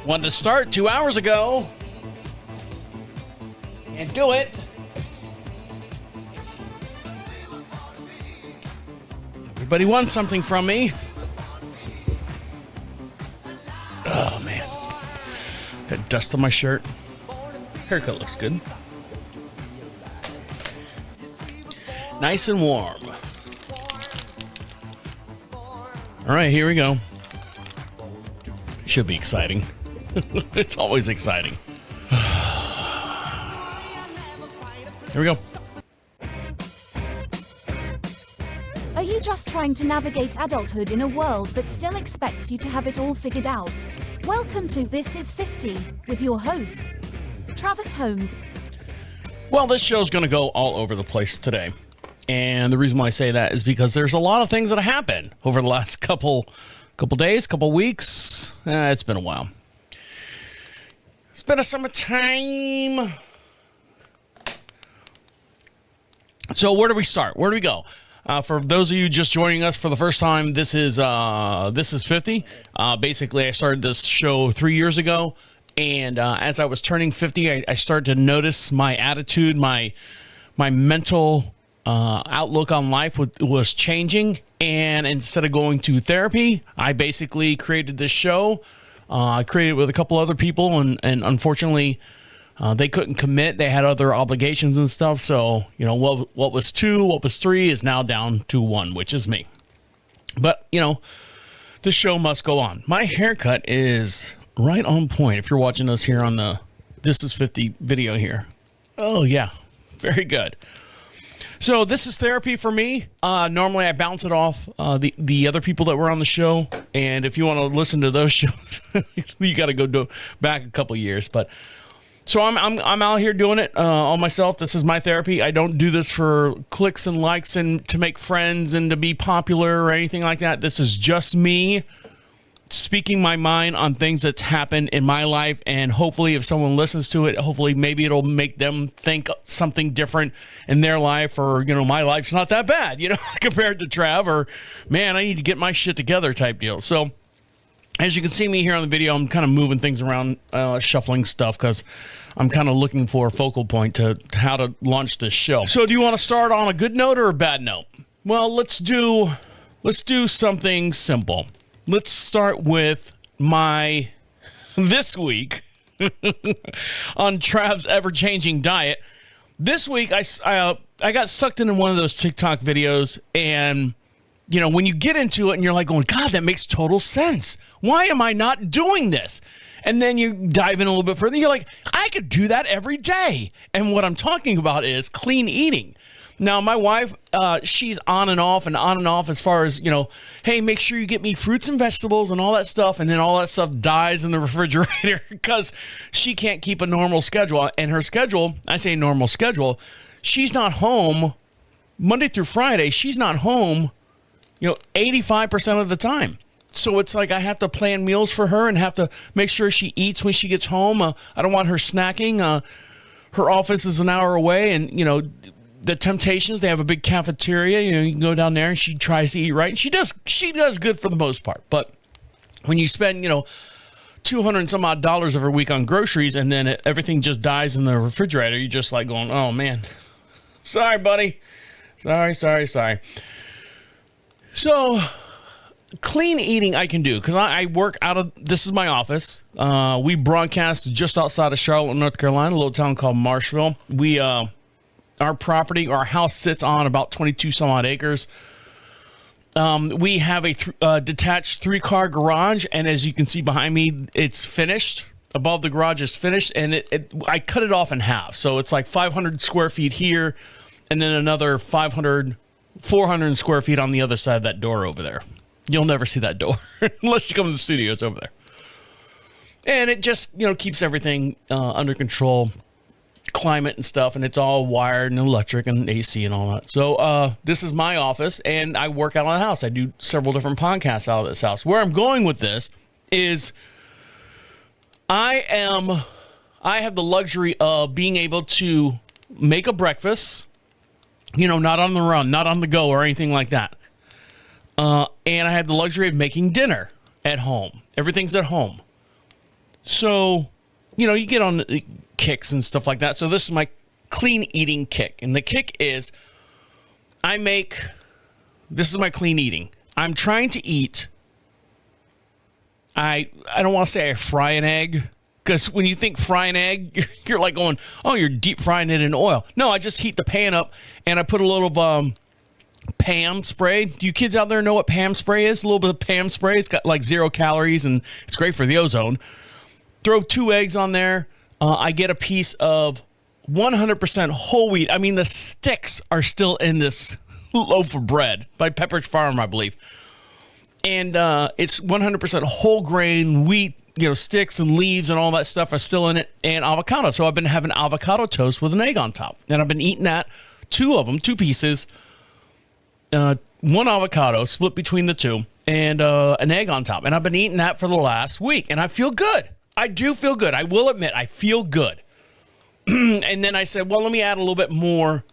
Wanted to start 2 hours ago. Can't do it. Everybody wants something from me. Oh, man. Got dust on my shirt. Haircut looks good. Nice and warm. All right, here we go. Should be exciting. It's always exciting. Here we go. Are you just trying to navigate adulthood in a world that still expects you to have it all figured out? Welcome to This Is 50 with your host, Travis Holmes. Well, this show's going to go all over the place today. And the reason why I say that is because there's a lot of things that happened over the last couple days, couple weeks. It's been a while. It's been a summertime. So where do we start? Where do we go? For those of you just joining us for the first time, this is 50. Basically, I started this show 3 years ago. And as I was turning 50, I started to notice my attitude, my mental outlook on life was changing. And instead of going to therapy, I basically created this show. I created it with a couple other people, and unfortunately, they couldn't commit. They had other obligations and stuff. So, you know, what was 2, what was 3 is now down to 1, which is me. But, you know, the show must go on. My haircut is right on point. If you're watching us here on the This Is 50 video here. Oh, yeah. Very good. So this is therapy for me. Normally I bounce it off the other people that were on the show. And if you want to listen to those shows, you got to go back a couple years. But so I'm out here doing it all myself. This is my therapy. I don't do this for clicks and likes and to make friends and to be popular or anything like that. This is just me speaking my mind on things that's happened in my life, and hopefully if someone listens to it, hopefully maybe it'll make them think something different in their life, or, you know, my life's not that bad, you know, compared to Trav, or, man, I need to get my shit together type deal. So as you can see me here on the video, I'm kind of moving things around, shuffling stuff, because I'm kind of looking for a focal point to how to launch this show. So do you want to start on a good note or a bad note? Well, let's do something simple. Let's start with my this week on Trav's ever-changing diet. This week, I got sucked into one of those TikTok videos, and, you know, when you get into it and you're like going, God, that makes total sense. Why am I not doing this? And then you dive in a little bit further, and you're like, I could do that every day. And what I'm talking about is clean eating. Now, my wife, she's on and off as far as, you know, hey, make sure you get me fruits and vegetables and all that stuff. And then all that stuff dies in the refrigerator because she can't keep a normal schedule. And her schedule, I say normal schedule, she's not home Monday through Friday. She's not home, you know, 85% of the time. So it's like I have to plan meals for her and have to make sure she eats when she gets home. I don't want her snacking. Her office is an hour away, and, you know, the Temptations, they have a big cafeteria. You know, you can go down there and she tries to eat right. And she does good for the most part. But when you spend, you know, $200 and some odd every week on groceries, and then everything just dies in the refrigerator, you're just like going, oh man, sorry, buddy. Sorry. So clean eating I can do, because I work out of, this is my office. We broadcast just outside of Charlotte, North Carolina, a little town called Marshville. Our property, our house sits on about 22 some odd acres. We have a detached 3-car garage, and as you can see behind me, it's finished. Above the garage is finished, and I cut it off in half. So it's like 500 square feet here, and then another 400 square feet on the other side of that door over there. You'll never see that door unless you come to the studio. It's over there. And it just, you know, keeps everything under control. Climate and stuff, and it's all wired and electric and AC and all that. So this is my office, and I work out of the house. I do several different podcasts out of this house. Where I'm going with this is I have the luxury of being able to make a breakfast, you know, not on the run, not on the go or anything like that. And I have the luxury of making dinner at home. Everything's at home. So, you get on the kicks and stuff like that. So this is my clean eating kick. And the kick is this is my clean eating. I'm trying to eat. I don't want to say I fry an egg, because when you think fry an egg, you're like going, oh, you're deep frying it in oil. No, I just heat the pan up and I put a little Pam spray. Do you kids out there know what Pam spray is? A little bit of Pam spray. It's got like 0 calories and it's great for the ozone. Throw 2 eggs on there. I get a piece of 100% whole wheat. I mean, the sticks are still in this loaf of bread by Pepperidge Farm, I believe. And it's 100% whole grain wheat, sticks and leaves and all that stuff are still in it, and avocado. So I've been having avocado toast with an egg on top. And I've been eating that, 2 of them, 2 pieces, 1 avocado split between the 2, and an egg on top. And I've been eating that for the last week, and I feel good. I do feel good. I will admit, I feel good. And then I said, well, let me add a little bit more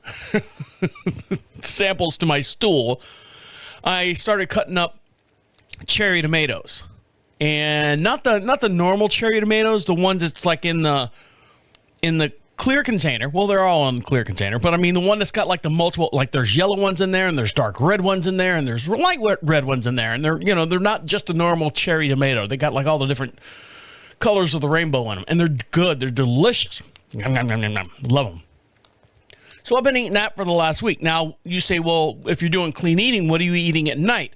samples to my stool. I started cutting up cherry tomatoes, and not the normal cherry tomatoes, the ones that's like in the clear container. Well, they're all in the clear container, but I mean the one that's got like the multiple, like there's yellow ones in there, and there's dark red ones in there, and there's light red ones in there, and they're not just a normal cherry tomato. They got like all the different colors of the rainbow in them, and they're good. They're delicious. Nom, nom, nom, nom, nom. Love them. So I've been eating that for the last week. Now you say, well, if you're doing clean eating, what are you eating at night?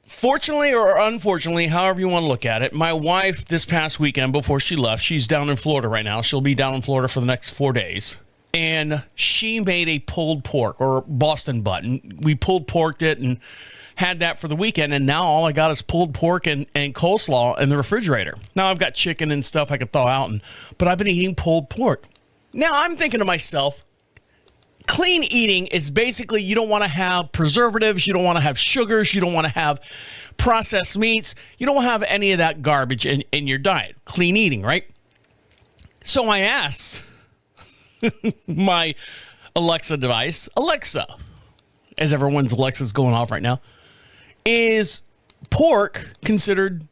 Fortunately or unfortunately, however you want to look at it, my wife this past weekend before she left, she's down in Florida right now. She'll be down in Florida for the next 4 days. And she made a pulled pork, or Boston butt. And we pulled porked it and had that for the weekend. And now all I got is pulled pork and coleslaw in the refrigerator. Now I've got chicken and stuff I could thaw out, but I've been eating pulled pork. Now I'm thinking to myself, clean eating is basically you don't want to have preservatives, you don't want to have sugars, you don't want to have processed meats, you don't have any of that garbage in your diet. Clean eating, right? So I asked my Alexa device, Alexa, as everyone's Alexa's going off right now, is pork considered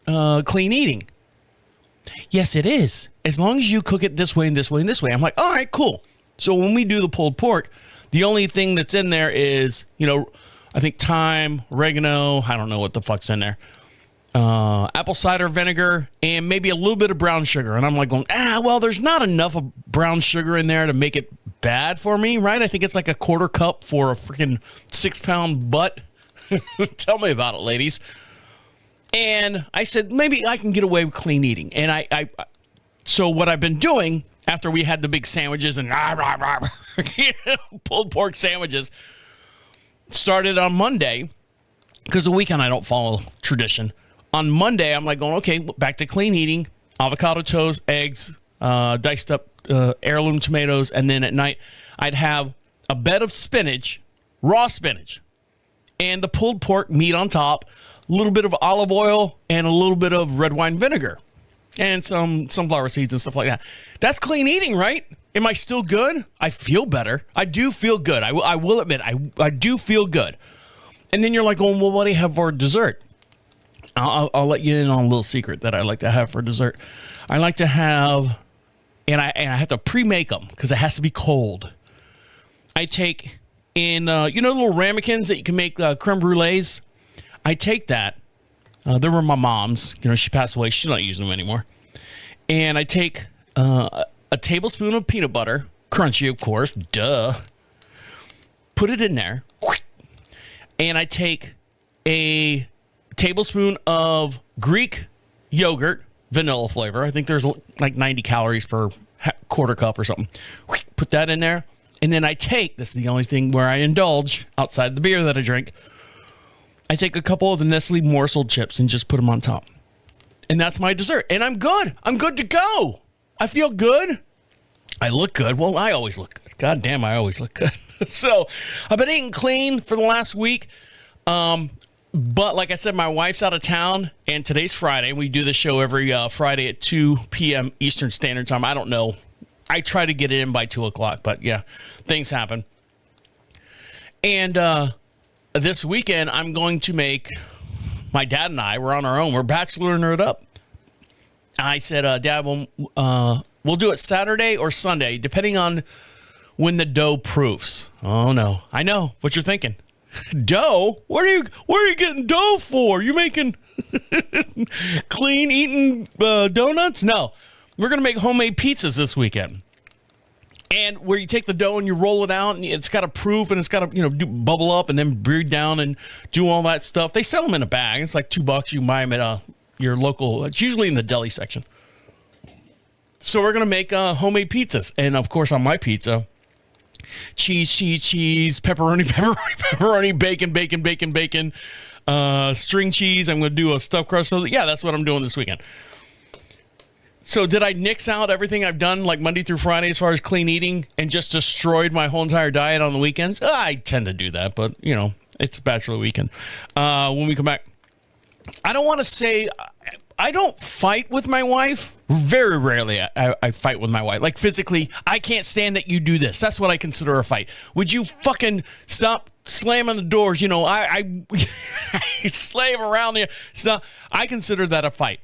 clean eating? Yes, it is. As long as you cook it this way and this way and this way. I'm like, all right, cool. So when we do the pulled pork, the only thing that's in there is, I think thyme, oregano, I don't know what the fuck's in there, apple cider vinegar, and maybe a little bit of brown sugar. And I'm like going, well, there's not enough of brown sugar in there to make it bad for me, right? I think it's like a 1/4 cup for a freaking 6-pound butt. Tell me about it, ladies. And I said, maybe I can get away with clean eating. And so what I've been doing after we had the big sandwiches and pulled pork sandwiches, started on Monday, because the weekend I don't follow tradition. On Monday, I'm like going, okay, back to clean eating, avocado toast, eggs, diced up heirloom tomatoes, and then at night I'd have a bed of spinach, raw spinach, and the pulled pork meat on top, a little bit of olive oil, and a little bit of red wine vinegar, and some sunflower seeds and stuff like that. That's clean eating, right? Am I still good? I feel better. I do feel good. I will admit, I do feel good. And then you're like, well, what do you have for dessert? I'll let you in on a little secret that I like to have for dessert. I like to have, and I have to pre-make them because it has to be cold. I take in, little ramekins that you can make creme brulees. I take that. They were my mom's. She passed away. She's not using them anymore. And I take a tablespoon of peanut butter, crunchy, of course, duh. Put it in there. And I take a tablespoon of Greek yogurt, vanilla flavor. I think there's like 90 calories per 1/4 cup or something. Put that in there. And then I take, this is the only thing where I indulge outside the beer that I drink, I take a couple of the Nestle morsel chips and just put them on top. And that's my dessert. And I'm good. I'm good to go. I feel good. I look good. Well, I always look good. God damn, I always look good. So I've been eating clean for the last week. But like I said, my wife's out of town, and today's Friday. We do the show every Friday at 2 p.m. Eastern Standard Time. I don't know. I try to get it in by 2 o'clock, but yeah, things happen. And this weekend, I'm going to make, my dad and I, we're on our own. We're bacheloring it up. I said, Dad, we'll do it Saturday or Sunday, depending on when the dough proofs. Oh, no. I know what you're thinking. Dough? Where are you getting dough for? You making clean eating donuts? No. We're going to make homemade pizzas this weekend. And where you take the dough and you roll it out, and it's got to proof, and it's got to, bubble up and then breathe down and do all that stuff. They sell them in a bag. It's like $2. You can buy them at your local. It's usually in the deli section. So we're gonna make homemade pizzas, and of course on my pizza, cheese, pepperoni, bacon, string cheese. I'm gonna do a stuffed crust. So yeah, that's what I'm doing this weekend. So did I nix out everything I've done like Monday through Friday as far as clean eating and just destroyed my whole entire diet on the weekends? I tend to do that, but it's bachelor weekend. When we come back, I don't want to say I don't fight with my wife. Very rarely I fight with my wife. Like physically, I can't stand that you do this. That's what I consider a fight. Would you fucking stop slamming the doors? I slave around you. I consider that a fight.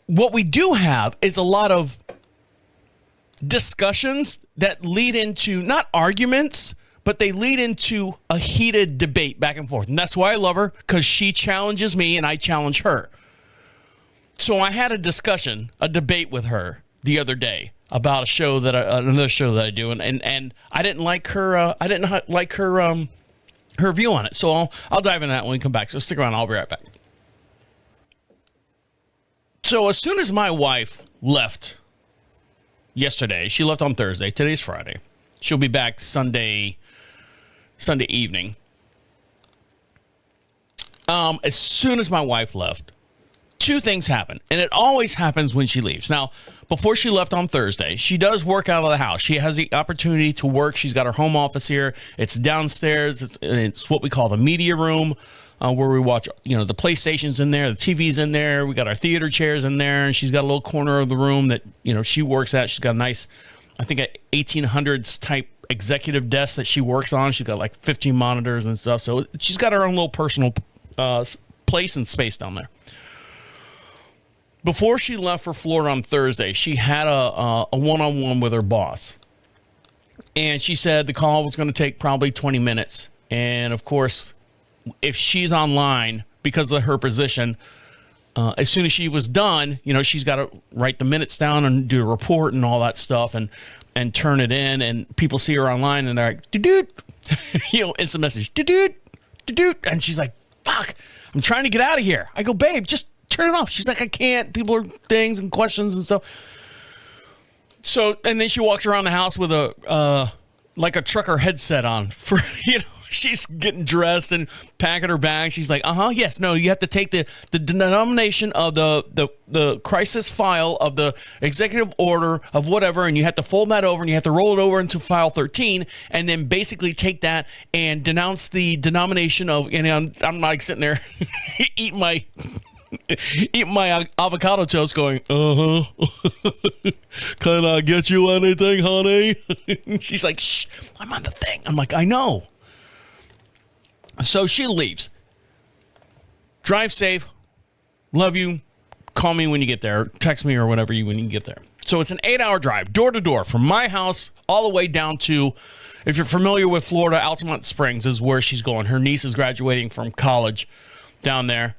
What we do have is a lot of discussions that lead into not arguments, but they lead into a heated debate back and forth. And that's why I love her, because she challenges me and I challenge her. So I had a debate with her the other day about another show that I do, and I didn't like her. I didn't like her her view on it. So I'll dive into that when we come back. So stick around. I'll be right back. So as soon as my wife left yesterday, she left on Thursday. Today's Friday. She'll be back Sunday evening. As soon as my wife left, two things happened, and it always happens when she leaves. Now, before she left on Thursday, she does work out of the house. She has the opportunity to work. She's got her home office here. It's downstairs. It's what we call the media room. Where we watch, the PlayStation's in there, the TV's in there. We got our theater chairs in there, and she's got a little corner of the room that, she works at. She's got a nice, I think, a 1800s type executive desk that she works on. She's got like 15 monitors and stuff. So she's got her own little personal place and space down there. Before she left for Florida on Thursday, she had a one-on-one with her boss. And she said the call was going to take probably 20 minutes. And, of course, if she's online because of her position, as soon as she was done, she's got to write the minutes down and do a report and all that stuff and turn it in. And people see her online and they're like, doo-doo, instant message, doo-doo, doo-doo. And she's like, fuck, I'm trying to get out of here. I go, babe, just turn it off. She's like, I can't. People are things and questions and stuff. So, and then she walks around the house with a trucker headset on for, she's getting dressed and packing her bag. She's like, yes, no, you have to take the denomination of the crisis file of the executive order of whatever, and you have to fold that over and you have to roll it over into file 13 and then basically take that and denounce the denomination of, I'm like sitting there eating my avocado toast going, can I get you anything, honey? She's like, shh, I'm on the thing. I'm like, I know. So she leaves. Drive safe. Love you. Call me when you get there. Text me or whatever when you get there. So it's an 8-hour drive, door to door, from my house all the way down to, if you're familiar with Florida, Altamont Springs is where she's going. Her niece is graduating from college down there,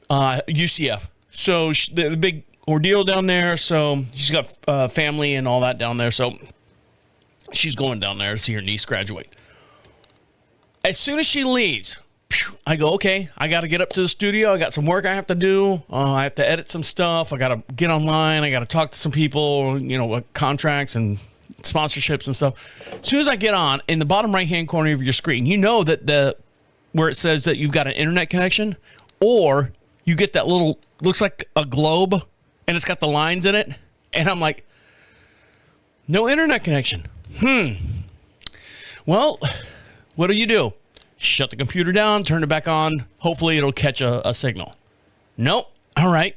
UCF. So the big ordeal down there. So she's got family and all that down there. So she's going down there to see her niece graduate. As soon as she leaves, I go, okay, I got to get up to the studio. I got some work I have to do. I have to edit some stuff. I got to get online. I got to talk to some people, contracts and sponsorships and stuff. As soon as I get on, in the bottom right-hand corner of your screen, that where it says that you've got an internet connection, or you get that little, looks like a globe, and it's got the lines in it. And I'm like, no internet connection. Well, what do? Shut the computer down, turn it back on. Hopefully it'll catch a signal. Nope. All right.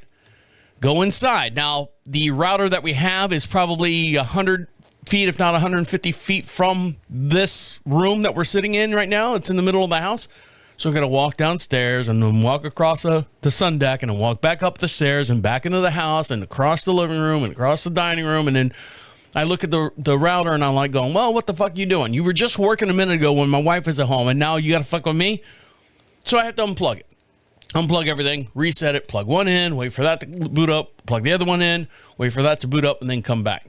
Go inside. Now, the router that we have is probably 100 feet, if not 150 feet from this room that we're sitting in right now. It's in the middle of the house. So I'm going to walk downstairs and then walk across the sun deck and then walk back up the stairs and back into the house and across the living room and across the dining room. And then I look at the router and I'm like going, well, what the fuck you doing? You were just working a minute ago when my wife is at home and now you got to fuck with me? So I have to unplug it. Unplug everything, reset it, plug one in, wait for that to boot up, plug the other one in, wait for that to boot up, and then come back.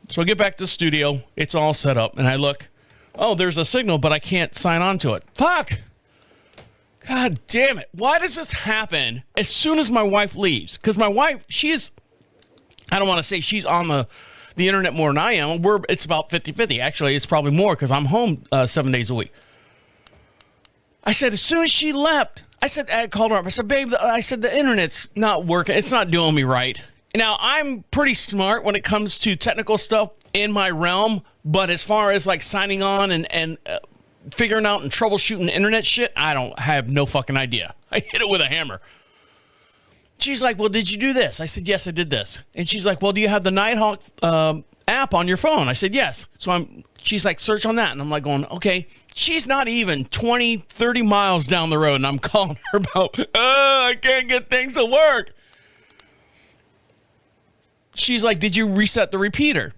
So I get back to the studio. It's all set up, and I look. Oh, there's a signal, but I can't sign on to it. Fuck! God damn it. Why does this happen as soon as my wife leaves? Because my wife, I don't want to say she's on the internet more than I am. It's about 50-50. Actually, it's probably more because I'm home 7 days a week. I said, as soon as she left, I called her up. I said, babe, the internet's not working. It's not doing me right. Now, I'm pretty smart when it comes to technical stuff in my realm, but as far as like signing on and figuring out and troubleshooting internet shit, I have no fucking idea. I hit it with a hammer. She's like, well, did you do this? I said, yes, I did this. And she's like, well, do you have the Nighthawk app on your phone? I said, yes. So she's like, search on that. And I'm like going, okay. She's not even 20, 30 miles down the road. And I'm calling her about, I can't get things to work. She's like, did you reset the repeater?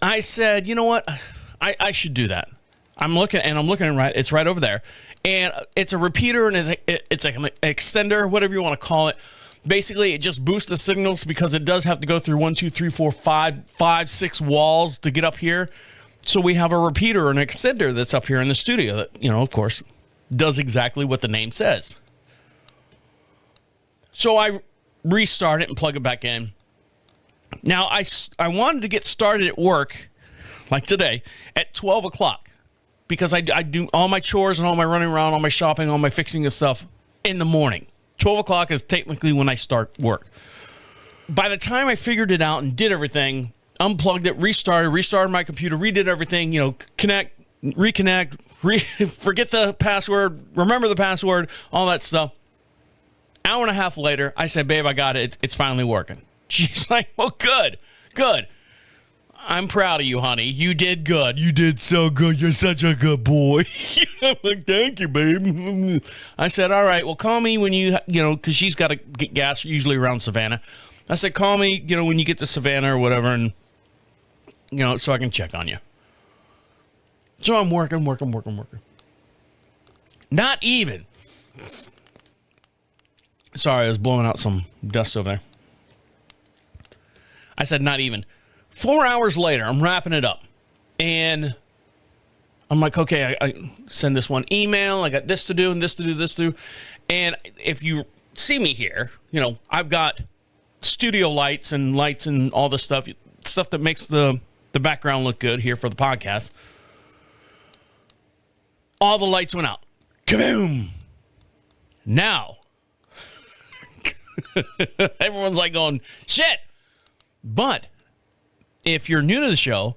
I said, you know what? I should do that. I'm looking right. It's right over there. And it's a repeater and it's like an extender, whatever you want to call it. Basically, it just boosts the signals because it does have to go through 1, 2, 3, 4, 5, 6 walls to get up here. So we have a repeater or an extender that's up here in the studio that, of course, does exactly what the name says. So I restart it and plug it back in. Now, I wanted to get started at work, like today, at 12 o'clock because I do all my chores and all my running around, all my shopping, all my fixing of stuff in the morning. 12 o'clock is technically when I start work. By the time I figured it out and did everything, unplugged it, restarted my computer, redid everything, connect, reconnect, forget the password, remember the password, all that stuff. Hour and a half later, I said, babe, I got it. It's finally working. She's like, well, good. I'm proud of you, honey. You did good. You did so good. You're such a good boy. I'm like, thank you, babe. I said, all right, well, call me when because she's got to get gas usually around Savannah. I said, call me, when you get to Savannah or whatever, and, so I can check on you. So I'm working. Not even. Sorry, I was blowing out some dust over there. I said, not even. 4 hours later, I'm wrapping it up. And I'm like, okay, I send this one email. I got this to do and this to do, this to do. And if you see me here, I've got studio lights and all this stuff that makes the background look good here for the podcast. All the lights went out. Kaboom! Now, everyone's like going, shit! But if you're new to the show,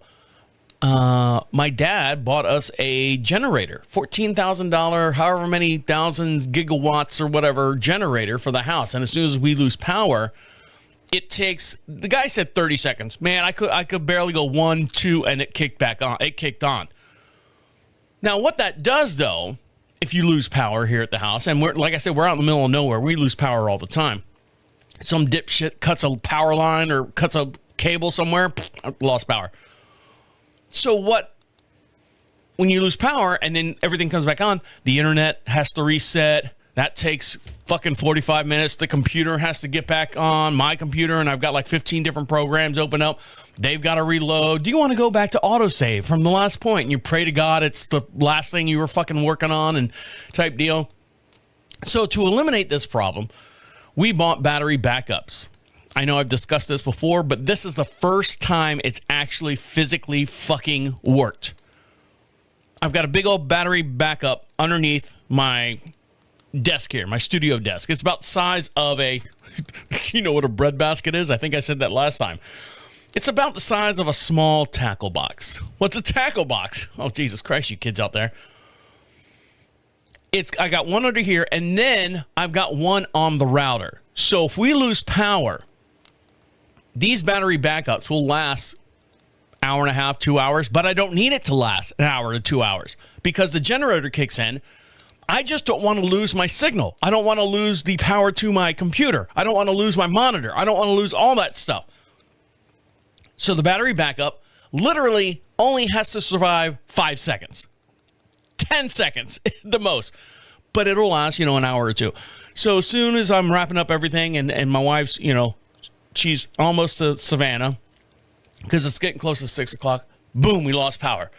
my dad bought us a generator, $14,000, however many thousand gigawatts or whatever generator for the house. And as soon as we lose power, it takes, the guy said 30 seconds. Man, I could barely go 1, 2, and it kicked back on. It kicked on. Now, what that does, though, if you lose power here at the house, and like I said, we're out in the middle of nowhere. We lose power all the time. Some dipshit cuts a power line or cuts a cable somewhere, lost power. So when you lose power and then everything comes back on, the internet has to reset. That takes fucking 45 minutes. The computer has to get back on, my computer, and I've got like 15 different programs open up. They've got to reload. Do you want to go back to autosave from the last point? And you pray to God it's the last thing you were fucking working on and type deal. So to eliminate this problem, we bought battery backups. I know I've discussed this before, but this is the first time it's actually physically fucking worked. I've got a big old battery backup underneath my desk here, my studio desk. It's about the size of you know what a breadbasket is? I think I said that last time. It's about the size of a small tackle box. What's a tackle box? Oh, Jesus Christ, you kids out there. I got one under here, and then I've got one on the router. So if we lose power, these battery backups will last hour and a half, 2 hours, but I don't need it to last an hour to 2 hours because the generator kicks in. I just don't want to lose my signal. I don't want to lose the power to my computer. I don't want to lose my monitor. I don't want to lose all that stuff. So the battery backup literally only has to survive 5 seconds, 10 seconds the most, but it'll last, an hour or two. So as soon as I'm wrapping up everything and my wife's, she's almost to Savannah because it's getting close to 6 o'clock. Boom, we lost power.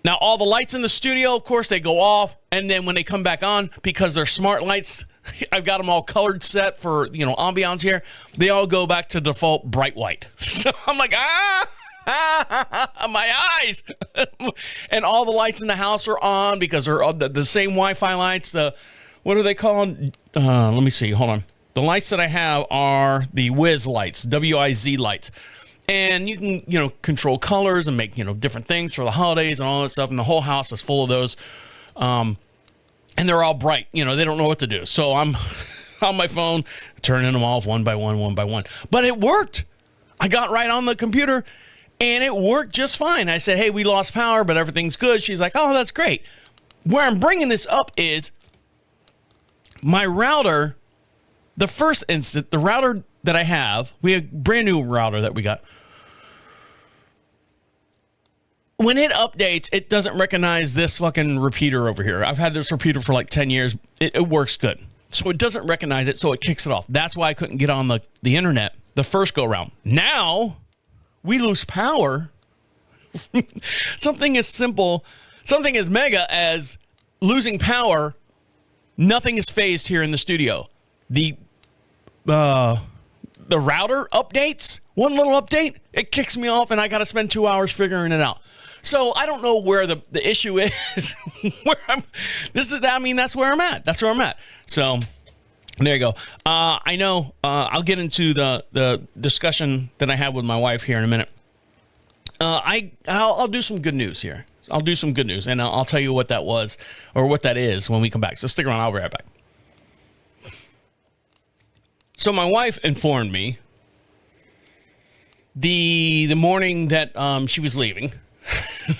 Now, all the lights in the studio, of course, they go off. And then when they come back on, because they're smart lights, I've got them all colored set for, ambiance here. They all go back to default bright white. So I'm like, my eyes. And all the lights in the house are on because they're the same Wi-Fi lights. What are they called? Let me see. Hold on. The lights that I have are the Wiz lights, W-I-Z lights. And you can, control colors and make, different things for the holidays and all that stuff. And the whole house is full of those. And they're all bright. They don't know what to do. So I'm on my phone, turning them off one by one by one. But it worked. I got right on the computer, and it worked just fine. I said, hey, we lost power, but everything's good. She's like, oh, that's great. Where I'm bringing this up is my router, the first instant, the router that I have, we have a brand new router that we got. When it updates, it doesn't recognize this fucking repeater over here. I've had this repeater for like 10 years. It works good. So it doesn't recognize it, so it kicks it off. That's why I couldn't get on the internet the first go round. Now, we lose power. Something as simple, something as mega as losing power, nothing is phased here in the studio. The router updates, one little update, it kicks me off, and I got to spend 2 hours figuring it out. So I don't know where the issue is. That's where I'm at. That's where I'm at. So there you go. I know I'll get into the discussion that I had with my wife here in a minute. I'll do some good news here. I'll do some good news, and I'll tell you what that was or what that is when we come back. So stick around. I'll be right back. So my wife informed me the morning that she was leaving.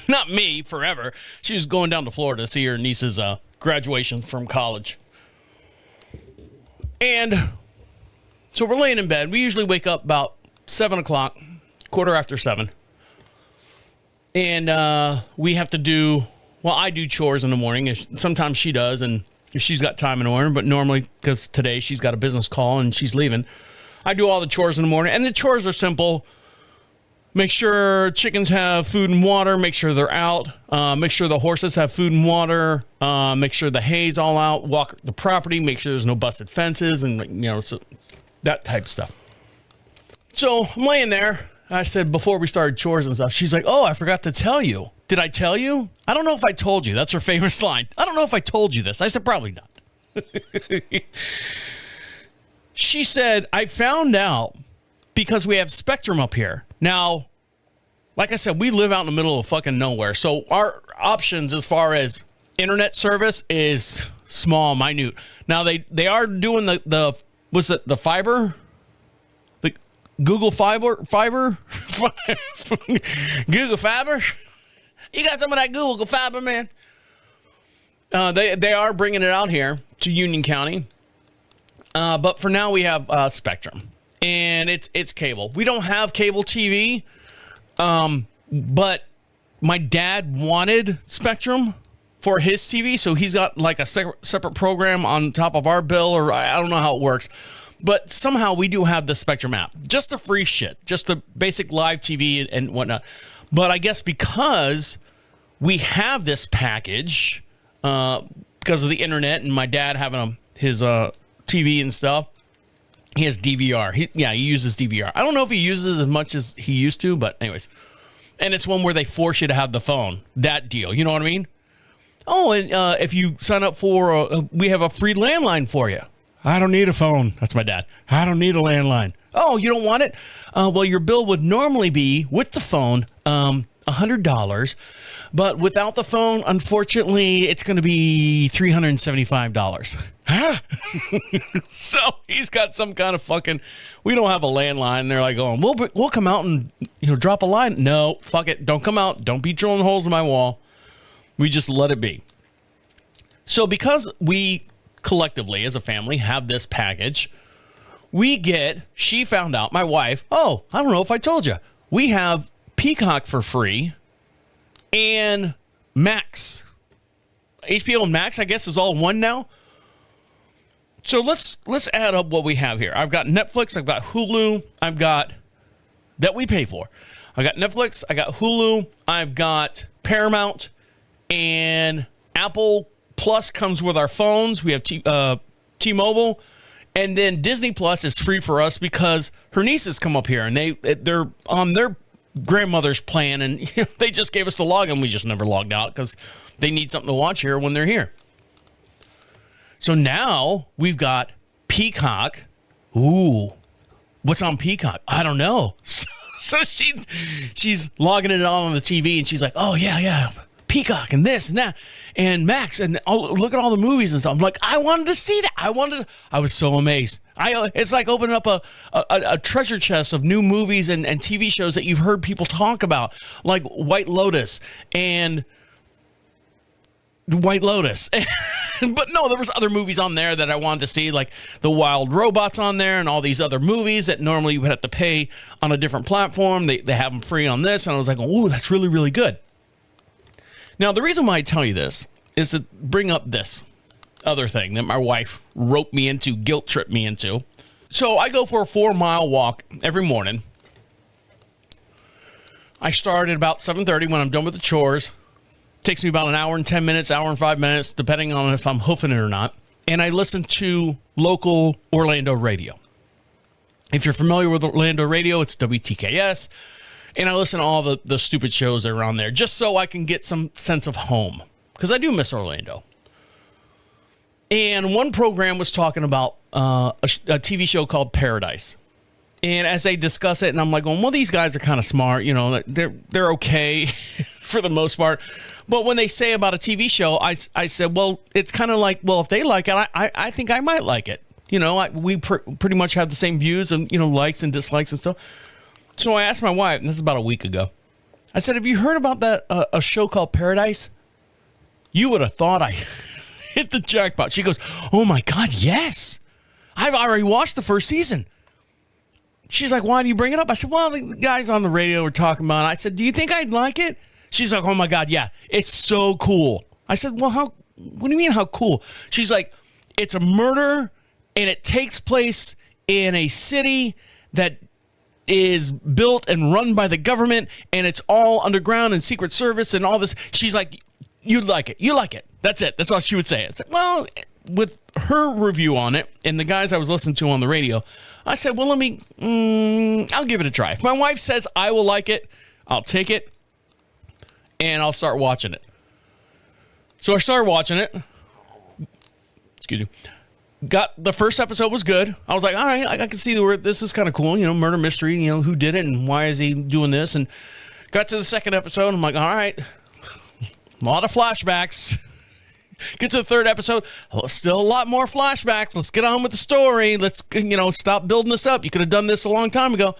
Not me, forever. She was going down to Florida to see her niece's graduation from college. And so we're laying in bed. We usually wake up about 7 o'clock, 7:15. And we have to do, I do chores in the morning. Sometimes she does, and if she's got time in the morning, but normally, because today she's got a business call and she's leaving, I do all the chores in the morning. And the chores are simple. Make sure chickens have food and water. Make sure they're out. Make sure the horses have food and water. Make sure the hay's all out. Walk the property. Make sure there's no busted fences and, so that type of stuff. So I'm laying there. I said, before we started chores and stuff, she's like, oh, I forgot to tell you. Did I tell you? I don't know if I told you. That's her famous line. I don't know if I told you this. I said, probably not. She said, I found out because we have Spectrum up here. Now, like I said, we live out in the middle of fucking nowhere. So our options as far as internet service is small, minute. Now, they are doing the what's it, the fiber? The Google fiber? Google fiber? You got some of that Google fiber, man? They are bringing it out here to Union County. But for now, we have Spectrum. And it's cable. We don't have cable TV. But my dad wanted Spectrum for his TV. So he's got like a separate program on top of our bill. Or I don't know how it works. But somehow we do have the Spectrum app. Just the free shit. Just the basic live TV and whatnot. But I guess because we have this package, because of the internet and my dad having his TV and stuff, he has DVR. He uses DVR. I don't know if he uses as much as he used to, but anyways. And it's one where they force you to have the phone. That deal. You know what I mean? Oh, and if you sign up for, we have a free landline for you. I don't need a phone. That's my dad. I don't need a landline. Oh, you don't want it? Well, your bill would normally be, with the phone, $100. But without the phone, unfortunately, it's going to be $375. Huh? So he's got some kind of fucking, we don't have a landline. They're like going, we'll come out and drop a line. No, fuck it. Don't come out. Don't be drilling holes in my wall. We just let it be. So because we collectively as a family have this package, she found out, my wife, oh, I don't know if I told you, we have Peacock for free and Max. HBO and Max, I guess, is all one now. So let's add up what we have here. I've got Netflix, I've got Hulu, that we pay for. I got Netflix, I got Hulu, I've got Paramount, and Apple Plus comes with our phones. We have T-Mobile, and then Disney Plus is free for us because her nieces come up here and they're on their grandmother's plan, and they just gave us the login. We just never logged out because they need something to watch here when they're here. So now we've got Peacock. Ooh, what's on Peacock? I don't know. So she's logging it on the TV, and she's like, oh, yeah, Peacock and this and that and Max and look at all the movies and stuff. I'm like, I wanted to see that. I was so amazed. It's like opening up a treasure chest of new movies and TV shows that you've heard people talk about, like White Lotus. But no, there was other movies on there that I wanted to see, like The Wild Robots on there and all these other movies that normally you would have to pay on a different platform. They have them free on this. And I was like, oh, that's really, really good. Now, the reason why I tell you this is to bring up this other thing that my wife roped me into, guilt tripped me into. So I go for a 4-mile walk every morning. I start at about 7:30 when I'm done with the chores. Takes me about an hour and 10 minutes, hour and 5 minutes, depending on if I'm hoofing it or not. And I listen to local Orlando radio. If you're familiar with Orlando radio, it's WTKS. And I listen to all the stupid shows that are on there just so I can get some sense of home. Because I do miss Orlando. And one program was talking about a TV show called Paradise. And as they discuss it, and I'm like, well, these guys are kind of smart. You know, they're okay for the most part. But when they say about a TV show, I said, well, it's kind of like, well, if they like it, I think I might like it. You know, we pretty much have the same views and, likes and dislikes and stuff. So I asked my wife, and this is about a week ago. I said, have you heard about that a show called Paradise? You would have thought I hit the jackpot. She goes, oh, my God, yes. I've already watched the first season. She's like, why do you bring it up? I said, well, the guys on the radio were talking about it. I said, do you think I'd like it? She's like, oh, my God, yeah, it's so cool. I said, well, what do you mean how cool? She's like, it's a murder, and it takes place in a city that is built and run by the government, and it's all underground and Secret Service and all this. She's like, you'd like it. You like it. That's it. That's all she would say. I said, well, with her review on it and the guys I was listening to on the radio, I said, well, I'll give it a try. If my wife says I will like it, I'll take it, and I'll start watching it. So I started watching it. Excuse me. Got the first episode was good. I was like, all right, I can see where this is kind of cool. Murder mystery, who did it and why is he doing this? And got to the second episode. I'm like, all right, a lot of flashbacks. Get to the third episode. Still a lot more flashbacks. Let's get on with the story. Let's, stop building this up. You could have done this a long time ago.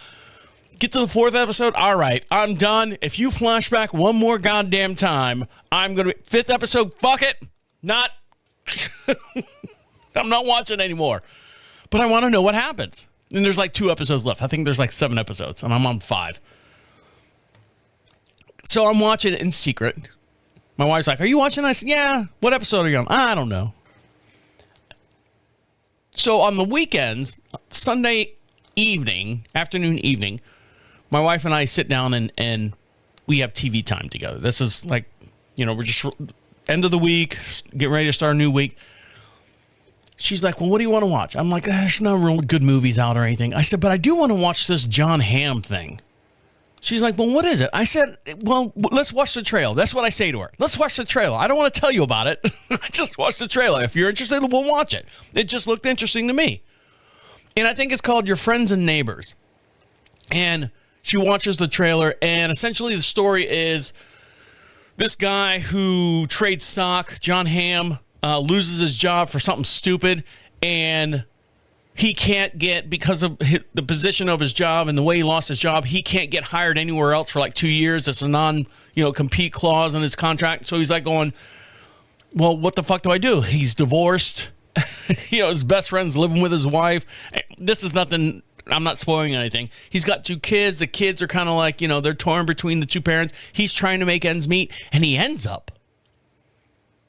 Get to the fourth episode. All right, I'm done. If you flashback one more goddamn time, I'm going to... Fifth episode, fuck it. Not... I'm not watching anymore. But I want to know what happens. And there's like 2 episodes left. I think there's like 7 episodes, and I'm on 5. So I'm watching it in secret. My wife's like, are you watching? I said, yeah. What episode are you on? I don't know. So on the weekends, Sunday afternoon, evening, my wife and I sit down and we have TV time together. This is like, we're just end of the week, getting ready to start a new week. She's like, well, what do you want to watch? I'm like, there's no real good movies out or anything. I said, but I do want to watch this John Hamm thing. She's like, well, what is it? I said, well, let's watch the trailer. That's what I say to her. Let's watch the trailer. I don't want to tell you about it. I just watched the trailer. If you're interested, we'll watch it. It just looked interesting to me. And I think it's called Your Friends and Neighbors. And she watches the trailer, and essentially the story is this guy who trades stock, John Hamm, loses his job for something stupid, and he can't get, because of the position of his job and the way he lost his job, he can't get hired anywhere else for like 2 years. It's a compete clause in his contract. So he's like going, Well, what the fuck do I do? He's divorced. His best friend's living with his wife. This is nothing. I'm not spoiling anything. He's got 2 kids. The kids are kind of like, they're torn between the 2 parents. He's trying to make ends meet, and he ends up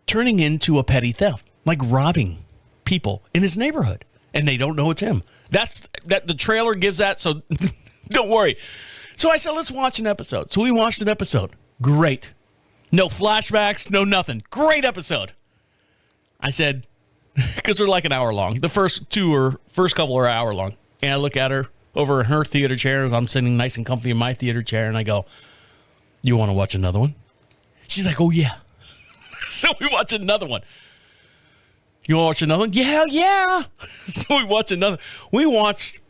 turning into a petty theft, like robbing people in his neighborhood, and they don't know it's him. That the trailer gives that, so don't worry. So I said, let's watch an episode. So we watched an episode. Great. No flashbacks, no nothing. Great episode. I said, because they're like an hour long. The first couple are an hour long. And I look at her over in her theater chair. I'm sitting nice and comfy in my theater chair. And I go, you want to watch another one? She's like, oh, yeah. So we watch another one. You want to watch another one? Yeah. So we watch another. We watched,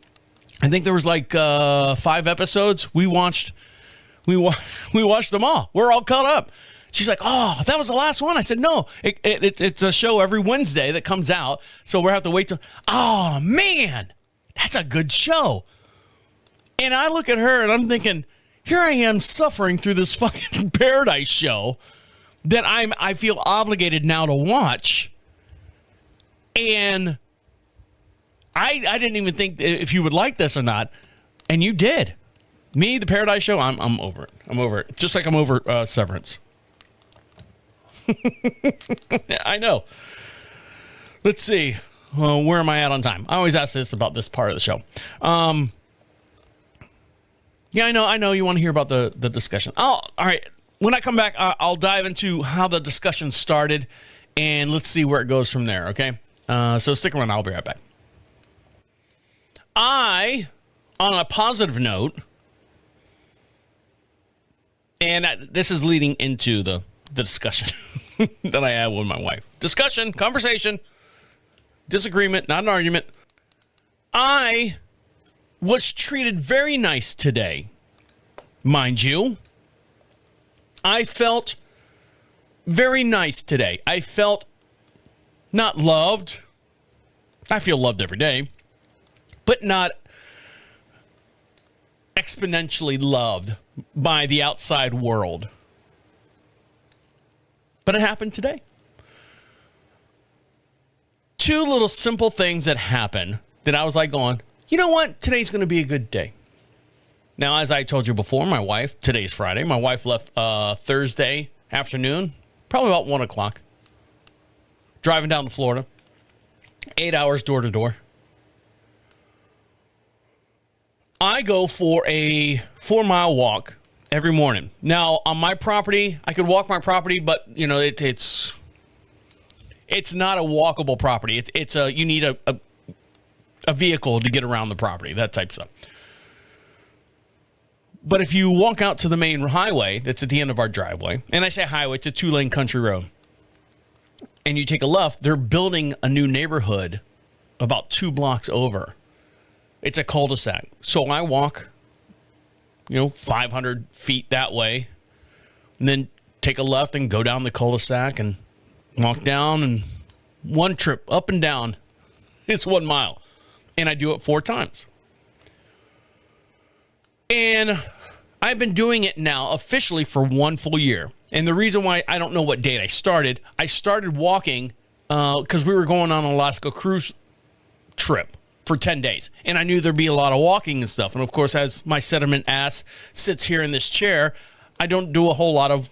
I think there was like 5 episodes. We watched them all. We're all caught up. She's like, oh, that was the last one. I said, no, it's a show every Wednesday that comes out. So we'll have to wait till, oh, man, that's a good show. And I look at her and I'm thinking, here I am suffering through this fucking Paradise show that I feel obligated now to watch. And I didn't even think if you would like this or not. And you did. Me, the Paradise Show, I'm over it. I'm over it. Just like I'm over Severance. I know. Let's see. Where am I at on time? I always ask this about this part of the show. Yeah, I know you want to hear about the discussion. Oh, all right. When I come back, I'll dive into how the discussion started, and let's see where it goes from there, okay? So stick around. I'll be right back. On a positive note, and this is leading into the discussion that I had with my wife. Discussion, conversation, disagreement, not an argument. I was treated very nice today, mind you. I felt very nice today. I felt not loved. I feel loved every day, but not exponentially loved by the outside world. But it happened today. 2 little simple things that happened that I was like going, you know what? Today's going to be a good day. Now, as I told you before, my wife, today's Friday, my wife left Thursday afternoon, probably about 1 o'clock, driving down to Florida, 8 hours door to door. I go for a 4-mile walk every morning. Now, on my property, I could walk my property, but it's not a walkable property. You need a vehicle to get around the property, that type of stuff. But if you walk out to the main highway that's at the end of our driveway, and I say highway, it's a 2-lane country road, and you take a left, they're building a new neighborhood about 2 blocks over. It's a cul-de-sac. So I walk, 500 feet that way, and then take a left and go down the cul-de-sac and walk down, and one trip up and down is 1 mile. And I do it 4 times. And I've been doing it now officially for 1 full year. And the reason why I don't know what date I started walking because we were going on an Alaska cruise trip for 10 days. And I knew there'd be a lot of walking and stuff. And of course, as my sediment ass sits here in this chair, I don't do a whole lot of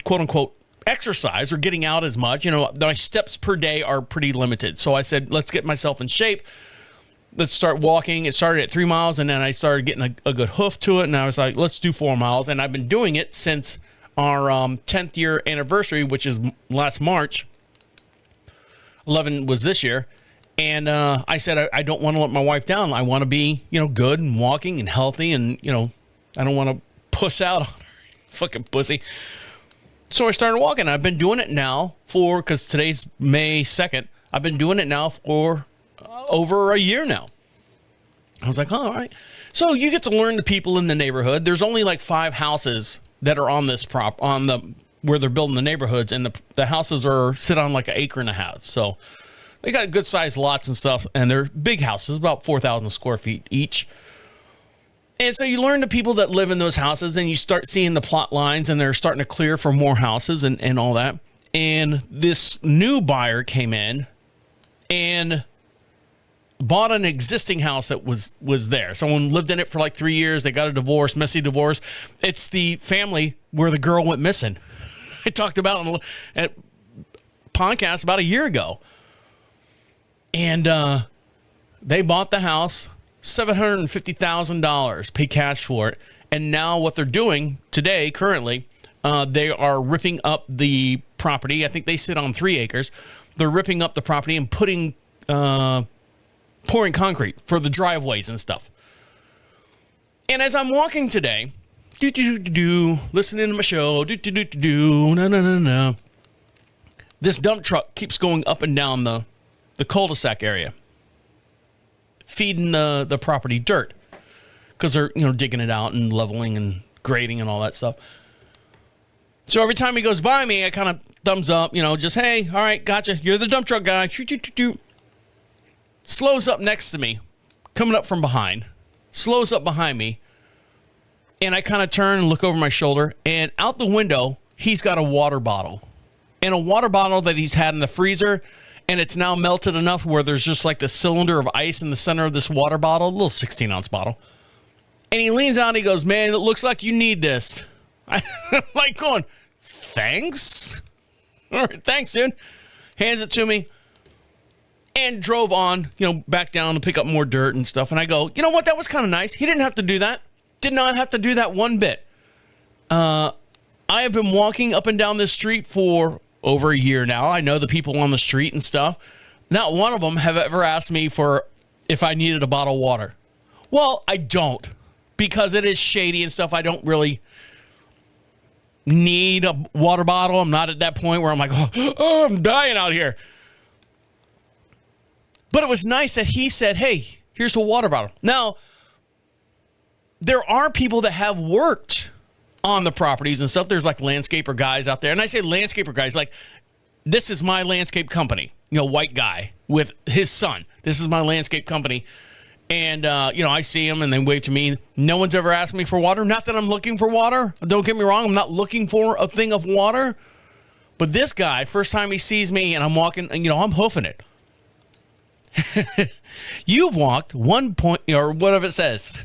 quote unquote exercise or getting out as much. My steps per day are pretty limited. So I said, let's get myself in shape. Let's start walking. It started at 3 miles, and then I started getting a good hoof to it. And I was like, let's do 4 miles. And I've been doing it since our 10th year anniversary, which is last March. 11 was this year. And I said, I don't want to let my wife down. I want to be, good and walking and healthy. And, I don't want to puss out on her. Fucking pussy. So I started walking. I've been doing it now because today's May 2nd. I've been doing it now for over a year now. I was like, oh, all right. So you get to learn the people in the neighborhood. There's only like 5 houses that are on this where they're building the neighborhoods, and the houses sit on like 1.5 acres. So they got good sized lots and stuff, and they're big houses, about 4,000 square feet each. And so you learn the people that live in those houses, and you start seeing the plot lines, and they're starting to clear for more houses and all that. And this new buyer came in and bought an existing house that was there. Someone lived in it for like 3 years. They got a divorce, messy divorce. It's the family where the girl went missing. I talked about it at podcast about a year ago. And they bought the house, $750,000, paid cash for it. And now what they're doing today, currently, they are ripping up the property. I think they sit on 3 acres. They're ripping up the property and putting pouring concrete for the driveways and stuff. And as I'm walking today, listening to my show, this dump truck keeps going up and down the cul-de-sac area, feeding the property dirt, because they're digging it out and leveling and grading and all that stuff. So every time he goes by me, I kind of thumbs up, just, hey, all right, gotcha. You're the dump truck guy. Slows up next to me, coming up from behind, slows up behind me, and I kind of turn and look over my shoulder, and out the window, he's got a water bottle, and a water bottle that he's had in the freezer, and it's now melted enough where there's just like the cylinder of ice in the center of this water bottle, a little 16-ounce bottle, and he leans out and he goes, man, it looks like you need this. I'm like going, thanks? All right, thanks, dude. Hands it to me. And drove on, back down to pick up more dirt and stuff. And I go, you know what? That was kind of nice. He didn't have to do that. Did not have to do that one bit. I have been walking up and down this street for over a year now. I know the people on the street and stuff. Not one of them have ever asked me for if I needed a bottle of water. Well, I don't, because it is shady and stuff. I don't really need a water bottle. I'm not at that point where I'm like, oh, I'm dying out here. But it was nice that he said, hey, here's a water bottle. Now, there are people that have worked on the properties and stuff. There's like landscaper guys out there. And I say landscaper guys, like, this is my landscape company. White guy with his son. This is my landscape company. And, I see him and they wave to me. No one's ever asked me for water. Not that I'm looking for water. Don't get me wrong. I'm not looking for a thing of water. But this guy, first time he sees me and I'm walking, I'm hoofing it. You've walked 1 point, or whatever it says,